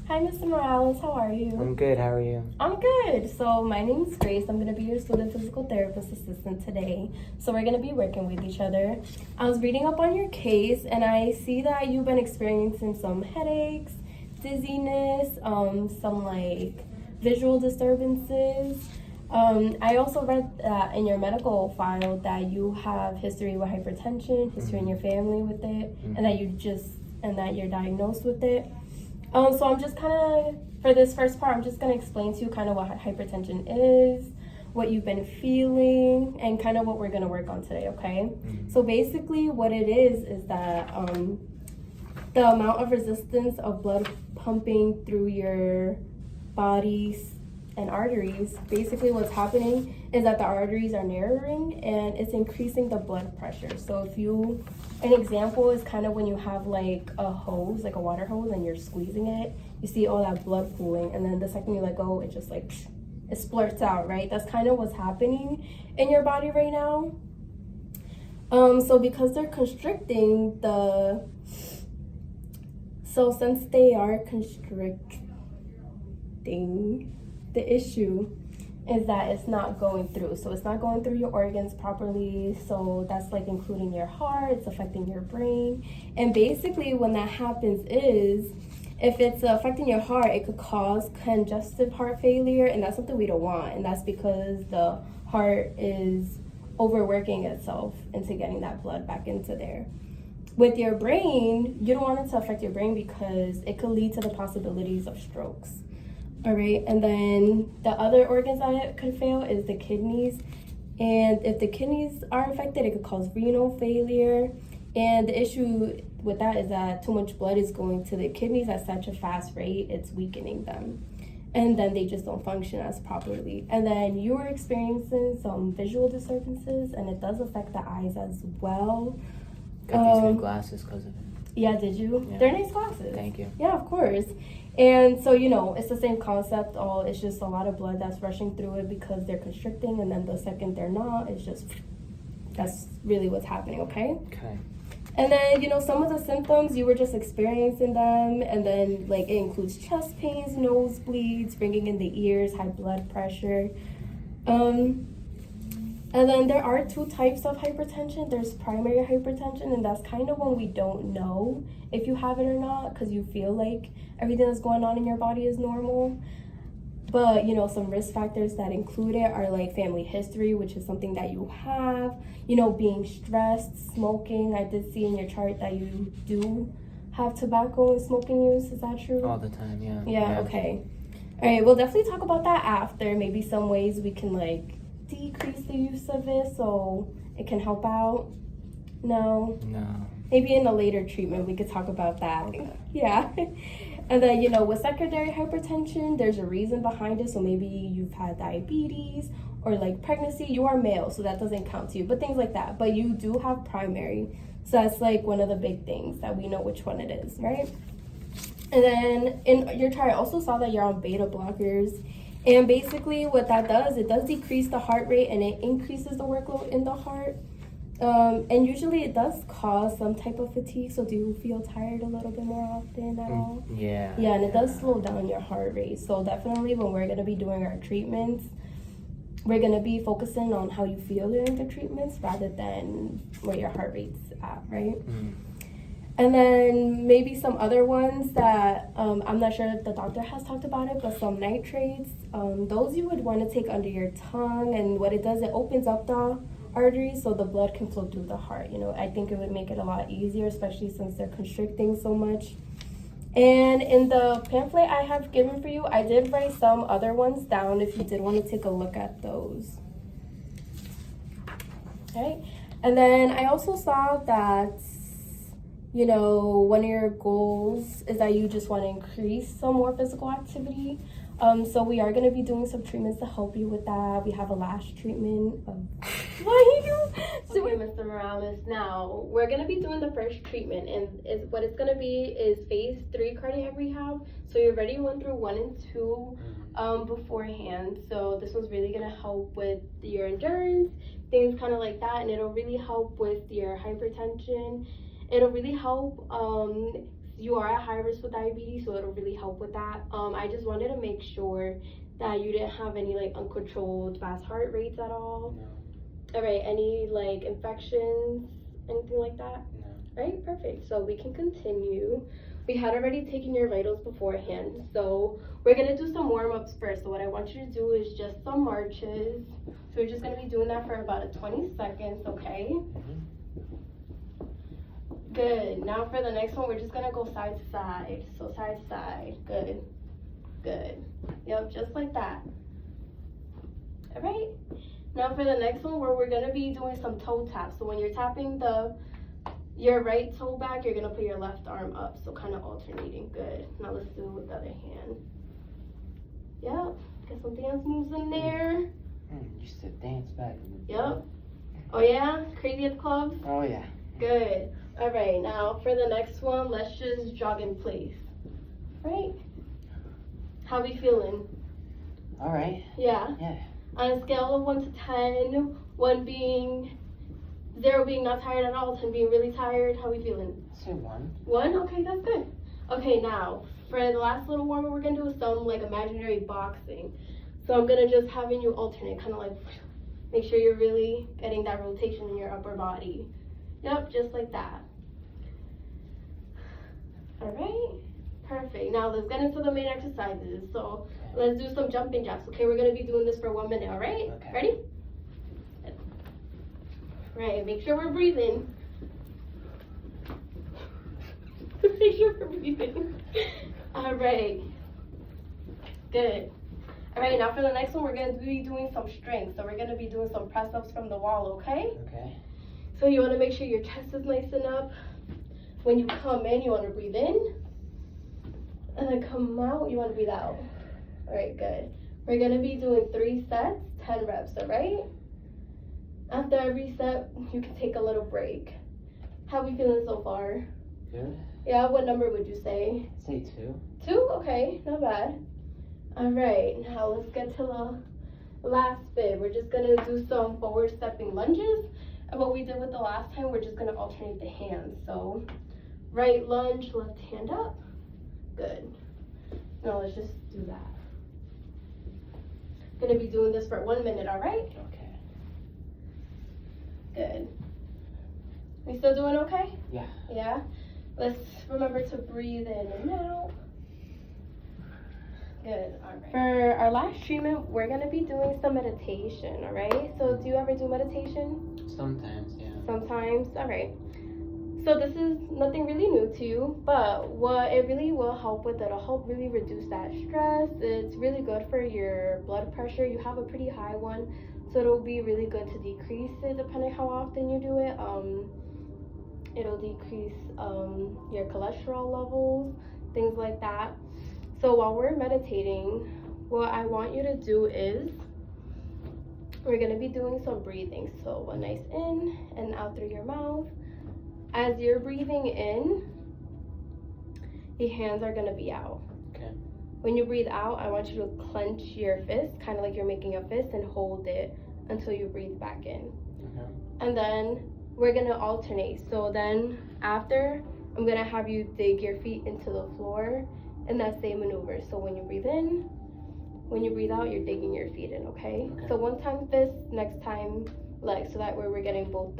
Hi, Mr. Morales. How are you? I'm good. How are you? I'm good. So my name is Grace. I'm going to be your student physical therapist assistant today. So we're going to be working with each other. I was reading up on your case, and I see that you've been experiencing some headaches, dizziness, some like visual disturbances. I also read in your medical file that you have history with hypertension, history in your family with it, and that you're diagnosed with it. So I'm just kind of, for this first part, I'm just going to explain to you kind of what hypertension is, what you've been feeling, and kind of what we're going to work on today, okay? So basically what it is that the amount of resistance of blood pumping through your body's and arteries, basically what's happening is that the arteries are narrowing and it's increasing the blood pressure. So an example is kind of when you have like a hose, like a water hose, and you're squeezing it, you see all that blood pooling, and then the second you let go, it just like, it splurts out, right? That's kind of what's happening in your body right now. So because they're constricting since they are constricting, the issue is that it's not going through. So it's not going through your organs properly. So that's like including your heart, it's affecting your brain. And basically when that happens is, if it's affecting your heart, it could cause congestive heart failure, and that's something we don't want. And that's because the heart is overworking itself into getting that blood back into there. With your brain, you don't want it to affect your brain because it could lead to the possibilities of strokes. All right, and then the other organs that could fail is the kidneys. And if the kidneys are affected, it could cause renal failure. And the issue with that is that too much blood is going to the kidneys at such a fast rate, it's weakening them. And then they just don't function as properly. And then you are experiencing some visual disturbances, and it does affect the eyes as well. Got these new glasses because of it. Yeah, did you? Yeah. They're nice glasses. Thank you. Yeah, of course. And so, it's the same concept. It's just a lot of blood that's rushing through it because they're constricting, and then the second they're not, that's really what's happening, okay? Okay. And then, some of the symptoms, you were just experiencing them, and then, it includes chest pains, nosebleeds, ringing in the ears, high blood pressure. And then there are two types of hypertension. There's primary hypertension, and that's kind of when we don't know if you have it or not because you feel like everything that's going on in your body is normal. But, some risk factors that include it are like family history, which is something that you have, being stressed, smoking. I did see in your chart that you do have tobacco and smoking use. Is that true? All the time, yeah. Yeah, okay. All right, we'll definitely talk about that after. Maybe some ways we can, decrease the use of it so it can help out. No. Maybe in a later treatment we could talk about that. Okay. Yeah. And then with secondary hypertension, there's a reason behind it. So maybe you've had diabetes or pregnancy. You are male, so that doesn't count to you, but things like that. But you do have primary, so that's one of the big things that we know which one it is, right? And then in your chart, I also saw that you're on beta blockers. And basically what that does, it does decrease the heart rate and it increases the workload in the heart. And usually it does cause some type of fatigue. So do you feel tired a little bit more often at all? Yeah. Yeah, and it does slow down your heart rate. So definitely when we're going to be doing our treatments, we're going to be focusing on how you feel during the treatments rather than where your heart rate's at, right? And then maybe some other ones that I'm not sure if the doctor has talked about it, but some nitrates, those you would want to take under your tongue. And what it does, it opens up the arteries so the blood can flow through the heart. I think it would make it a lot easier, especially since they're constricting so much. And in the pamphlet I have given for you, I did write some other ones down if you did want to take a look at those. Okay. And then I also saw that one of your goals is that you just want to increase some more physical activity. So we are going to be doing some treatments to help you with that. We have a lash treatment. Okay, Mr. Morales. Now, we're going to be doing the first treatment. And what it's going to be is phase 3 cardiac rehab. So you already went through 1 and 2 beforehand. So this one's really going to help with your endurance, things kind of like that. And it'll really help with your hypertension. It'll really help you are at high risk with diabetes, so it'll really help with that. I just wanted to make sure that you didn't have any like uncontrolled fast heart rates at all. No. All right, any like infections, anything like that? No. Right, perfect. So we can continue. We had already taken your vitals beforehand, so we're gonna do some warm-ups first. So what I want you to do is just some marches. So we're just gonna be doing that for about 20 seconds, okay? Good. Now for the next one, we're just gonna go side to side. So side to side. Good. Good. Yep, just like that. All right. Now for the next one, where we're gonna be doing some toe taps. So when you're tapping your right toe back, you're gonna put your left arm up. So kind of alternating. Good. Now let's do it with the other hand. Yep. Get some dance moves in there. Used to dance back in the Yep. Oh yeah? Crazy at the clubs? Oh yeah. Good. All right, now for the next one, let's just jog in place. Right? How we feeling? All right. Yeah? Yeah. On a scale of 1 to 10, 1 being 0 being not tired at all, 10 being really tired, how we feeling? Say 1. 1? Okay, that's good. Okay, now, for the last little warm-up, we're gonna do some like imaginary boxing. So I'm gonna just having you alternate, kind of like make sure you're really getting that rotation in your upper body. Yep, just like that. All right, perfect. Now let's get into the main exercises. So let's do some jumping jacks. Okay, we're gonna be doing this for 1 minute, all right? Okay. Ready? Right, make sure we're breathing. Make sure we're breathing. All right, good. All right, now for the next one, we're gonna be doing some strength. So we're gonna be doing some press ups from the wall, okay? Okay. So you wanna make sure your chest is nice and up. When you come in, you wanna breathe in. And then come out, you wanna breathe out. All right, good. We're gonna be doing 3 sets, 10 reps, all right? After every set, you can take a little break. How are we feeling so far? Good. Yeah, what number would you say? Say 2. 2? Okay, not bad. All right, now let's get to the last bit. We're just gonna do some forward stepping lunges. And what we did with the last time, we're just gonna alternate the hands. So right lunge, left hand up. Good. Now let's just do that. Gonna be doing this for 1 minute, all right? Okay. Good. We still doing okay? Yeah. Yeah? Let's remember to breathe in and out. Good, all right. For our last treatment, we're gonna be doing some meditation, all right? So do you ever do meditation? Sometimes, yeah. Sometimes, all right. So this is nothing really new to you, but what it really will help with, it'll help really reduce that stress. It's really good for your blood pressure. You have a pretty high one, so it'll be really good to decrease it depending how often you do it. It'll decrease your cholesterol levels, things like that. So while we're meditating, what I want you to do is, we're gonna be doing some breathing. So a nice in and out through your mouth. As you're breathing in, your hands are gonna be out. Okay. When you breathe out, I want you to clench your fist, kind of like you're making a fist, and hold it until you breathe back in. Okay. And then we're gonna alternate. So then after, I'm gonna have you dig your feet into the floor in that same maneuver. So when you breathe in, when you breathe out, you're digging your feet in, okay? Okay. So one time fist, next time legs, so that way we're getting both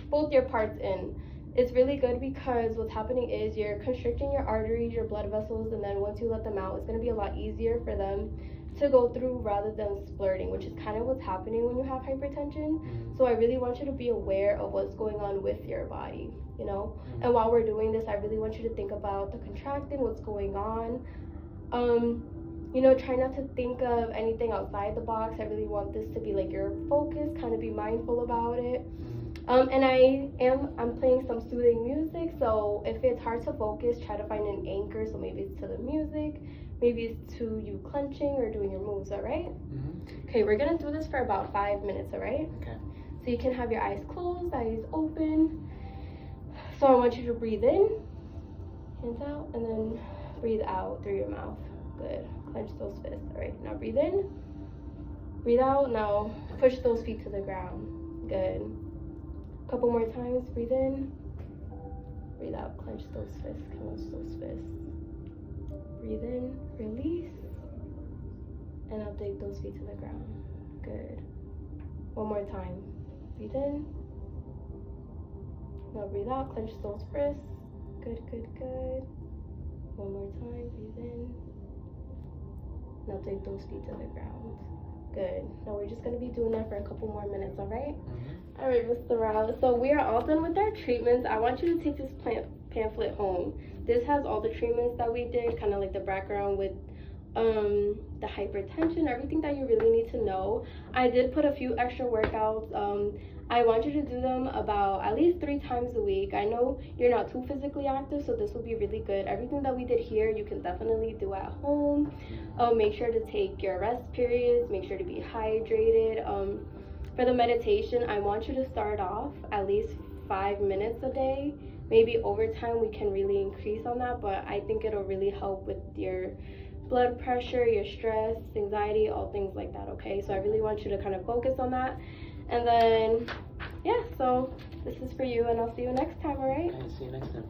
both your parts in. It's really good because what's happening is you're constricting your arteries, your blood vessels, and then once you let them out, it's gonna be a lot easier for them to go through rather than splurting, which is kind of what's happening when you have hypertension. So I really want you to be aware of what's going on with your body, you know? And while we're doing this, I really want you to think about the contracting, what's going on. You know, try not to think of anything outside the box. I really want this to be like your focus, kind of be mindful about it. And I'm playing some soothing music, so if it's hard to focus, try to find an anchor. So maybe it's to the music, maybe it's to you clenching or doing your moves, all right? Okay, we're gonna do this for about 5 minutes, all right? Okay. So you can have your eyes closed, eyes open. So I want you to breathe in, hands out, and then breathe out through your mouth. Good, clench those fists. All right, now breathe in, breathe out. Now push those feet to the ground. Good. Couple more times, breathe in, Breathe out, clench those fists, clench those fists. Breathe in, release. And now dig those feet to the ground. Good. One more time. Breathe in. Now breathe out, clench those wrists. Good, good, good. One more time, breathe in. Now take those feet to the ground. Good. Now we're just gonna be doing that for a couple more minutes, all right? Mm-hmm. All right, Mr. Rao. So we are all done with our treatments. I want you to take this pamphlet home. This has all the treatments that we did, kind of like the background with the hypertension, everything that you really need to know. I did put a few extra workouts. I want you to do them about at least 3 times a week. I know you're not too physically active, so this will be really good. Everything that we did here, you can definitely do at home. Make sure to take your rest periods, make sure to be hydrated. For the meditation, I want you to start off at least 5 minutes a day. Maybe over time we can really increase on that, but I think it'll really help with your blood pressure, your stress, anxiety, all things like that, okay? So I really want you to kind of focus on that. And then, yeah, so this is for you, and I'll see you next time, all right? Okay, see you next time.